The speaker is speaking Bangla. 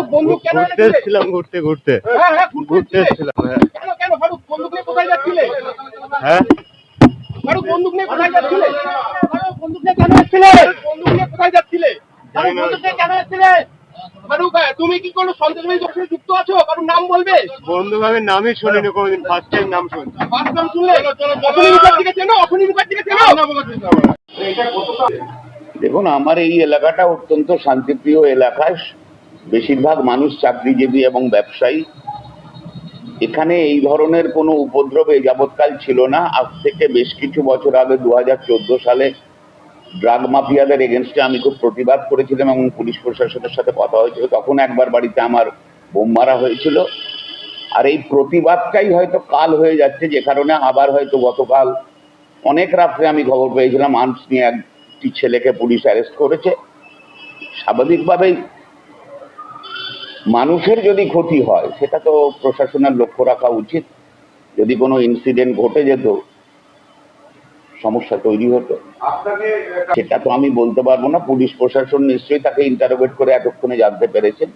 ফারুক বন্দুক কেন ঘুরতে এনেছিলে? এসেছিলাম, ঘুরতে হ্যাঁ হ্যাঁ ঘুরতে এসেছিলাম। হ্যাঁ কেন কেন ফারুক বন্দুক নিয়ে কোথায় যাচ্ছিলে? হ্যাঁ ফারুক বন্দুক নিয়ে কোথায় যাচ্ছিলে? ফারুক বন্দুক নিয়ে কেন এসেছিলে? বন্দুক নিয়ে কোথায় যাচ্ছিলে? ফারুক বন্দুক নিয়ে কেন এসেছিলে? ফারুক তুমি কি কোনো সন্ত্রাসবাদী দলের সাথে যুক্ত আছো? কারণ নাম বলবে। বন্ধু আমি নামই শুনিনি কোনোদিন, ফার্স্ট টাইম নাম শুনছি। ফার্স্ট নাম শুনলে অশ্বিনী মুখার্জিকে চেনো? অশ্বিনী মুখার্জিকে চেনো? দেখুন, আমার এই এলাকাটা অত্যন্ত শান্তিপ্রিয় এলাকা। বেশিরভাগ মানুষ চাকরিজীবী এবং ব্যবসায়ী। এখানে এই ধরনের কোনো উপদ্রব এ যাবৎকাল ছিল না। আজ থেকে বেশ কিছু বছর আগে 2014 সালে ড্রাগ মাফিয়াদের এগেনস্টে আমি খুব প্রতিবাদ করেছিলাম এবং পুলিশ প্রশাসনের সাথে কথা হয়েছিল। তখন একবার বাড়িতে আমার বোম মারা হয়েছিল। আর এই প্রতিবাদটাই হয়তো কাল হয়ে যাচ্ছে, যে কারণে আবার হয়তো গতকাল অনেক রাত্রে আমি খবর পেয়েছিলাম আর্মস নিয়ে একটি ছেলেকে পুলিশ অ্যারেস্ট করেছে। স্বাভাবিকভাবেই মানুষের যদি ক্ষতি হয় সেটা তো প্রশাসনের লক্ষ্য রাখা উচিত। যদি কোনো ইনসিডেন্ট ঘটে যেত, সমস্যা তৈরি হতো, সেটা তো আমি বলতে পারবো না। পুলিশ প্রশাসন নিশ্চয়ই তাকে ইন্টারোগেট করে এতক্ষণে জানতে পেরেছেন।